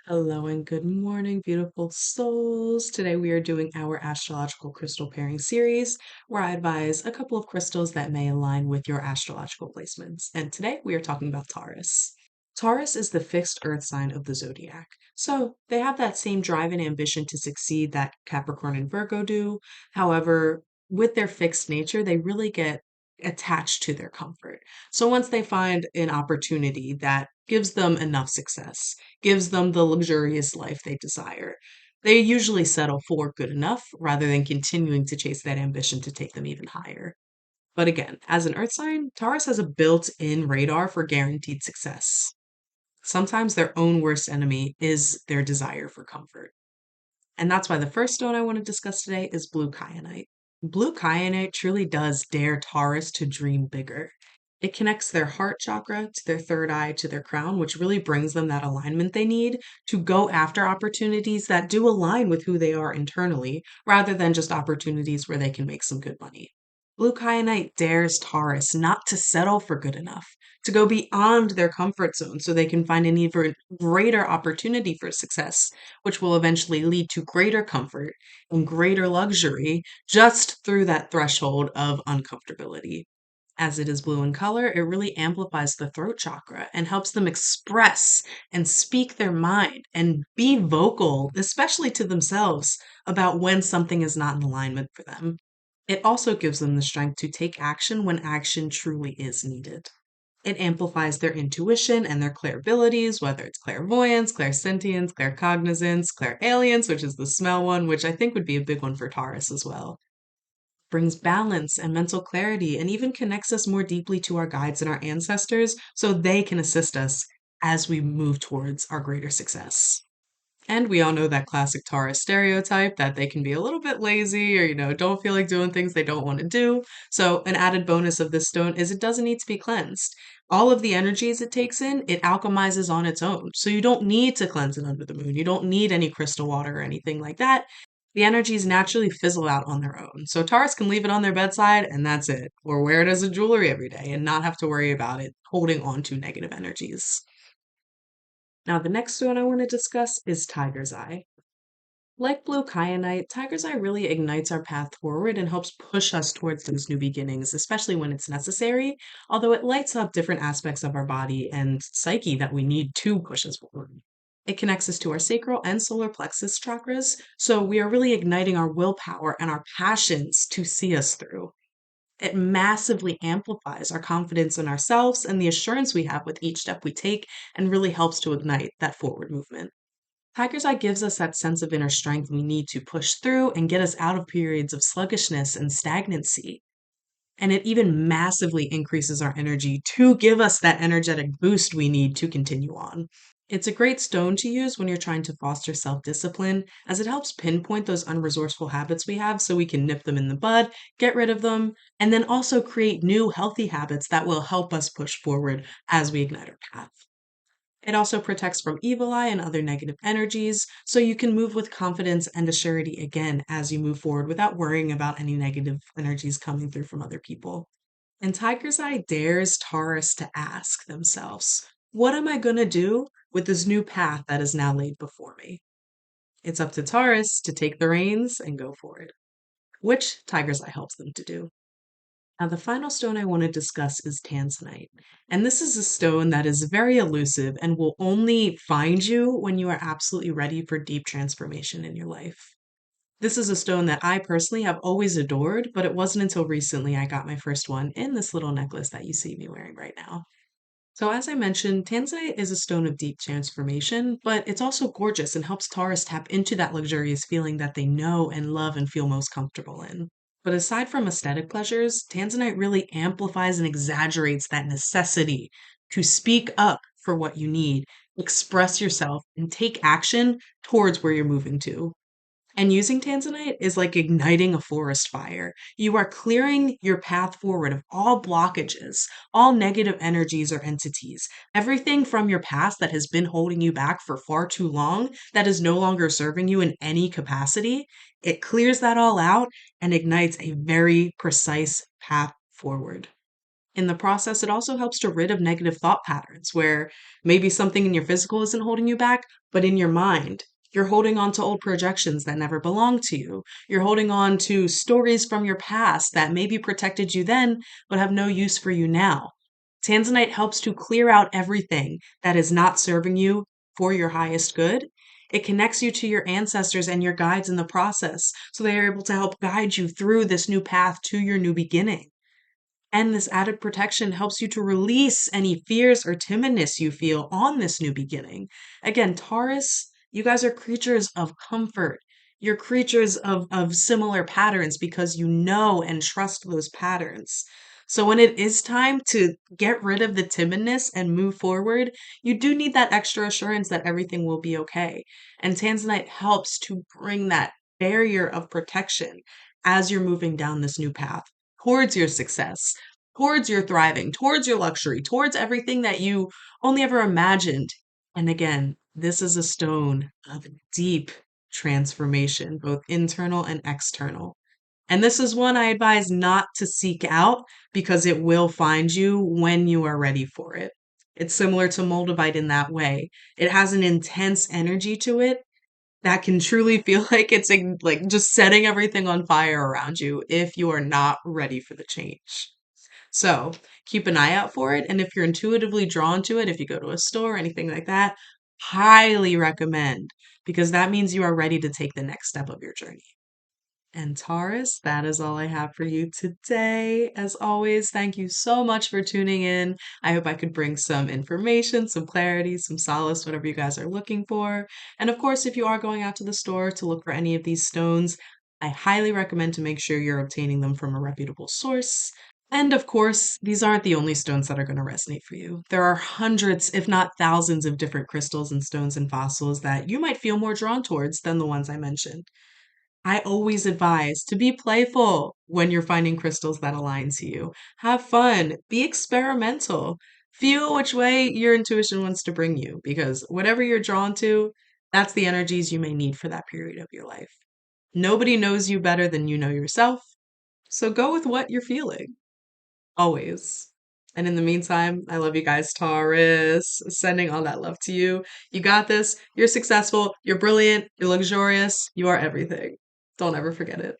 Hello and good morning, beautiful souls. Today we are doing our astrological crystal pairing series where I advise a couple of crystals that may align with your astrological placements. And today we are talking about Taurus. Taurus is the fixed earth sign of the zodiac. So they have that same drive and ambition to succeed that Capricorn and Virgo do. However, with their fixed nature, they really get attached to their comfort. So once they find an opportunity that gives them enough success, gives them the luxurious life they desire, they usually settle for good enough rather than continuing to chase that ambition to take them even higher. But again, as an earth sign, Taurus has a built in radar for guaranteed success. Sometimes their own worst enemy is their desire for comfort. And that's why the first stone I want to discuss today is blue kyanite. Blue kyanite truly does dare Taurus to dream bigger. It connects their heart chakra to their third eye to their crown, which really brings them that alignment they need to go after opportunities that do align with who they are internally, rather than just opportunities where they can make some good money. Blue kyanite dares Taurus not to settle for good enough, to go beyond their comfort zone so they can find an even greater opportunity for success, which will eventually lead to greater comfort and greater luxury just through that threshold of uncomfortability. As it is blue in color, it really amplifies the throat chakra and helps them express and speak their mind and be vocal, especially to themselves, about when something is not in alignment for them. It also gives them the strength to take action when action truly is needed. It amplifies their intuition and their clairabilities, whether it's clairvoyance, clairsentience, claircognizance, clairalience, which is the smell one, which I think would be a big one for Taurus as well. Brings balance and mental clarity and even connects us more deeply to our guides and our ancestors so they can assist us as we move towards our greater success. And we all know that classic Taurus stereotype that they can be a little bit lazy or, don't feel like doing things they don't want to do. So, an added bonus of this stone is it doesn't need to be cleansed. All of the energies it takes in, it alchemizes on its own. So, you don't need to cleanse it under the moon. You don't need any crystal water or anything like that. The energies naturally fizzle out on their own. So, Taurus can leave it on their bedside and that's it, or wear it as a jewelry every day and not have to worry about it holding on to negative energies. Now, the next one I want to discuss is Tiger's Eye. Like blue kyanite, Tiger's Eye really ignites our path forward and helps push us towards those new beginnings, especially when it's necessary, although it lights up different aspects of our body and psyche that we need to push us forward. It connects us to our sacral and solar plexus chakras, so we are really igniting our willpower and our passions to see us through. It massively amplifies our confidence in ourselves and the assurance we have with each step we take, and really helps to ignite that forward movement. Tiger's Eye gives us that sense of inner strength we need to push through and get us out of periods of sluggishness and stagnancy. And it even massively increases our energy to give us that energetic boost we need to continue on. It's a great stone to use when you're trying to foster self discipline, as it helps pinpoint those unresourceful habits we have so we can nip them in the bud, get rid of them, and then also create new healthy habits that will help us push forward as we ignite our path. It also protects from evil eye and other negative energies, so you can move with confidence and assurity again as you move forward without worrying about any negative energies coming through from other people. And Tiger's Eye dares Taurus to ask themselves, what am I going to do with this new path that is now laid before me? It's up to Taurus to take the reins and go for it, which Tiger's Eye helps them to do. Now, the final stone I want to discuss is Tanzanite. And this is a stone that is very elusive and will only find you when you are absolutely ready for deep transformation in your life. This is a stone that I personally have always adored, but it wasn't until recently I got my first one in this little necklace that you see me wearing right now. So, as I mentioned, Tanzanite is a stone of deep transformation, but it's also gorgeous and helps Taurus tap into that luxurious feeling that they know and love and feel most comfortable in. But aside from aesthetic pleasures, Tanzanite really amplifies and exaggerates that necessity to speak up for what you need, express yourself, and take action towards where you're moving to. And using Tanzanite is like igniting a forest fire. You are clearing your path forward of all blockages, all negative energies or entities, everything from your past that has been holding you back for far too long, that is no longer serving you in any capacity. It clears that all out and ignites a very precise path forward. In the process, it also helps to rid of negative thought patterns where maybe something in your physical isn't holding you back, but in your mind, you're holding on to old projections that never belonged to you. You're holding on to stories from your past that maybe protected you then, but have no use for you now. Tanzanite helps to clear out everything that is not serving you for your highest good. It connects you to your ancestors and your guides in the process, so they are able to help guide you through this new path to your new beginning. And this added protection helps you to release any fears or timidness you feel on this new beginning. Again, Taurus, you guys are creatures of comfort. You're creatures of similar patterns because you know and trust those patterns. So when it is time to get rid of the timidness and move forward, you do need that extra assurance that everything will be okay. And Tanzanite helps to bring that barrier of protection as you're moving down this new path towards your success, towards your thriving, towards your luxury, towards everything that you only ever imagined. And again, this is a stone of deep transformation, both internal and external. And this is one I advise not to seek out because it will find you when you are ready for it. It's similar to Moldavite in that way. It has an intense energy to it that can truly feel like like just setting everything on fire around you if you are not ready for the change. So keep an eye out for it. And if you're intuitively drawn to it, if you go to a store or anything like that, highly recommend because that means you are ready to take the next step of your journey. And Taurus, that is all I have for you today. As always, thank you so much for tuning in. I hope I could bring some information, some clarity, some solace, whatever you guys are looking for. And of course, if you are going out to the store to look for any of these stones, I highly recommend to make sure you're obtaining them from a reputable source. And of course, these aren't the only stones that are going to resonate for you. There are hundreds, if not thousands, of different crystals and stones and fossils that you might feel more drawn towards than the ones I mentioned. I always advise to be playful when you're finding crystals that align to you. Have fun, be experimental, feel which way your intuition wants to bring you because whatever you're drawn to, that's the energies you may need for that period of your life. Nobody knows you better than you know yourself, so go with what you're feeling, always. And in the meantime, I love you guys, Taurus. Sending all that love to you. You got this. You're successful. You're brilliant. You're luxurious. You are everything. Don't ever forget it.